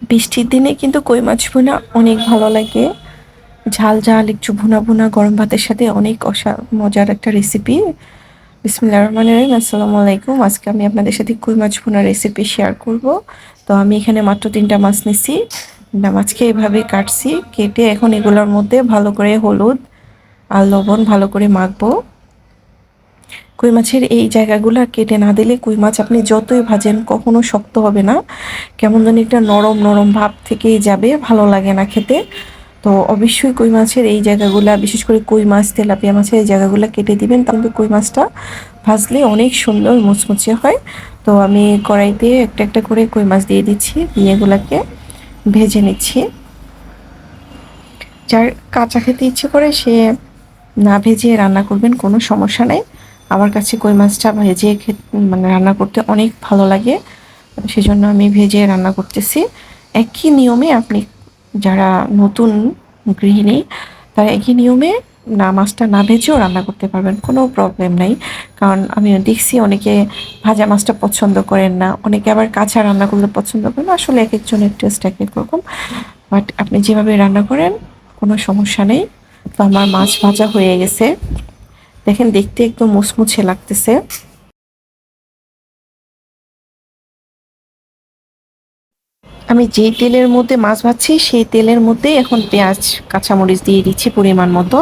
বৃষ্টির দিনে কিন্তু কই মাছ ভুনা অনেক ভালো লাগে। ঝাল ঝাল একটু ভুনা ভুনা গরম ভাতের সাথে অনেক মজার একটা রেসিপি। বিসমিল্লাহির রহমানির রহিম। আসসালামু আলাইকুম। আজকে আমি আপনাদের সাথে কই মাছ ভুনার রেসিপি শেয়ার করব। তো আমি এখানে মাত্র 3টা মাছ নিছি। 3টা মাছকে এভাবে কাটছি, কেটে এখন এগুলোর মধ্যে ভালো করে হলুদ আর লবণ ভালো করে মাখবো। কই মাছের এই জায়গাগুলো কেটে না দিলে কই মাছ আপনি যতই ভাজেন কখনো শক্ত হবে না, কেমন জানি একটা নরম নরম ভাব থেকেই যাবে, ভালো লাগে না খেতে। তো অবশ্যই কই মাছের এই জায়গাগুলা, বিশেষ করে কই মাছ তেলাপিয়া মাছের এই জায়গাগুলো কেটে দিবেন, তাহলে কই মাছটা ভাজলে অনেক সুন্দর মুচমুচে হয়। তো আমি কড়াইতে একটা একটা করে কই মাছ দিয়ে দিচ্ছি, দিয়ে এগুলাকে ভেজে নিচ্ছি। যার কাঁচা খেতে ইচ্ছে করে সে না ভেজে রান্না করবেন, কোনো সমস্যা নেই। আমার কাছে কই মাছটা ভেজে মানে রান্না করতে অনেক ভালো লাগে, সেজন্য আমি ভেজে রান্না করতেছি। একই নিয়মে আপনি যারা নতুন গৃহিণী, তারা একই নিয়মে না মাছটা না ভেজেও রান্না করতে পারবেন, কোনো প্রবলেম নাই। কারণ আমি দেখছি অনেকে ভাজা মাছটা পছন্দ করেন না, অনেকে আবার কাঁচা রান্না করলে পছন্দ করেন। আসলে এক একজনের টেস্ট এক এক রকম, বাট আপনি যেভাবে রান্না করেন কোনো সমস্যা নেই। তো আমার মাছ ভাজা হয়ে গেছে, দেখেন দেখতে একদম মুচমুচে লাগতেছে। আমি যেই তেলের মধ্যে মাছ ভাজছি সেই তেলের মধ্যে এখন পেঁয়াজ কাঁচামরিচ দিয়ে দিচ্ছি পরিমাণ মতো।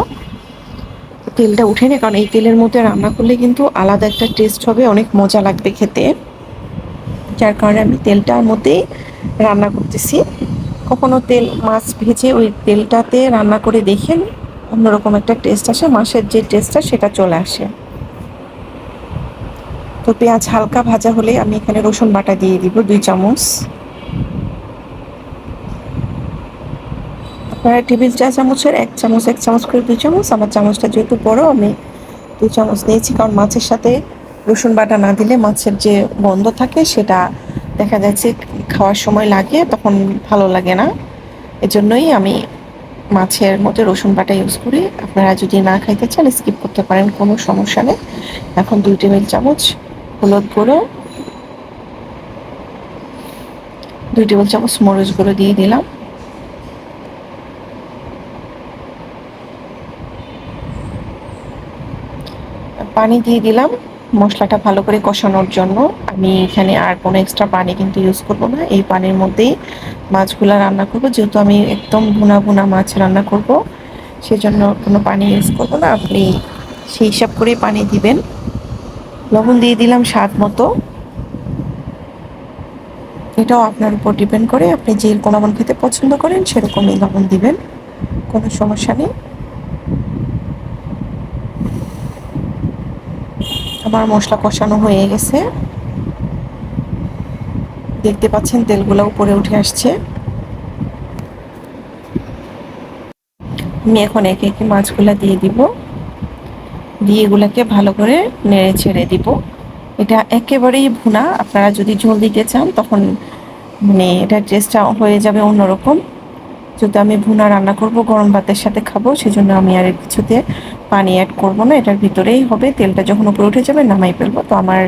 তেলটা উঠে না, কারণ এই তেলের মধ্যে রান্না করলে কিন্তু আলাদা একটা টেস্ট হবে, অনেক মজা লাগবে খেতে। যার কারণে আমি তেলটার মধ্যেই রান্না করতেছি। কখনো তেল মাছ ভেজে ওই তেলটাতে রান্না করে দেখেন, অন্যরকম একটা টেস্ট আসে, মাছের যে টেস্টটা সেটা চলে আসে। তো পেঁয়াজ হালকা ভাজা হলে আমি এখানে রসুন বাটা দিয়ে দিব 2 চামচ। আপনারা টেবিল চা চামচের 1 চামচ 1 চামচ করে 2 চামচ, আমার চামচটা যেহেতু বড় আমি 2 চামচ নিয়েছি, কারণ মাছের সাথে রসুন বাটা না দিলে মাছের যে গন্ধ থাকে সেটা দেখা যাচ্ছে খাওয়ার সময় লাগে, তখন ভালো লাগে না। এজন্যই আমি মাছের মধ্যে রসুন বাটা ইউজ করি। আপনারা যদি না খাইতে চান স্কিপ করতে পারেন, কোনো সমস্যা নেই। এখন 2 টেবিল চামচ হলুদ গুঁড়ো, 2 টেবিল চামচ মরিচ গুঁড়ো দিয়ে দিলাম। পানি দিয়ে দিলাম মশলাটা ভালো করে কষানোর জন্য। আমি এখানে আর কোনো এক্সট্রা পানি কিন্তু ইউজ করব না, এই পানির মধ্যেই মাছগুলো রান্না করব। যেহেতু আমি একদম ভুনা ভুনা মাছ রান্না করব, সেজন্য কোনো পানি ইউজ করব না। আপনি সেই হিসাব করেই পানি দিবেন। লবণ দিয়ে দিলাম স্বাদ মতো। এটাও আপনার উপর ডিপেন্ড করে, আপনি যেরকম লবণ খেতে পছন্দ করেন সেরকমই লবণ দিবেন, কোনো সমস্যা নেই। আমার মশলা কষানো হয়ে গেছে, দেখতে পাচ্ছেন তেলগুলো উপরে উঠে আসছে। আমি এখন একে একে মাছগুলা দিয়ে দিব, দিয়ে এগুলাকে ভালো করে নেড়ে ছেড়ে দিব। এটা একেবারেই ভুনা, আপনারা যদি ঝোল দিতে চান তখন মানে এটার টেস্টটা হয়ে যাবে অন্যরকম। যেহেতু আমি ভুনা রান্না করব, গরম ভাতের সাথে খাবো, সেজন্য আমি আর কিছুতে পানি অ্যাড করব না, এটার ভিতরেই হবে। তেলটা যখন উপরে উঠে যাবে নামাই ফেলবো। তো আমার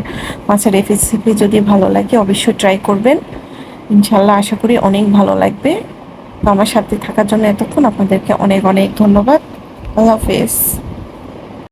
মাছের রেসিপি যদি ভালো লাগে অবশ্যই ট্রাই করবেন, ইনশাল্লাহ আশা করি অনেক ভালো লাগবে। তো আমার সাথে থাকার জন্য এতক্ষণ আপনাদেরকে অনেক অনেক ধন্যবাদ। আল্লাহ হাফেজ।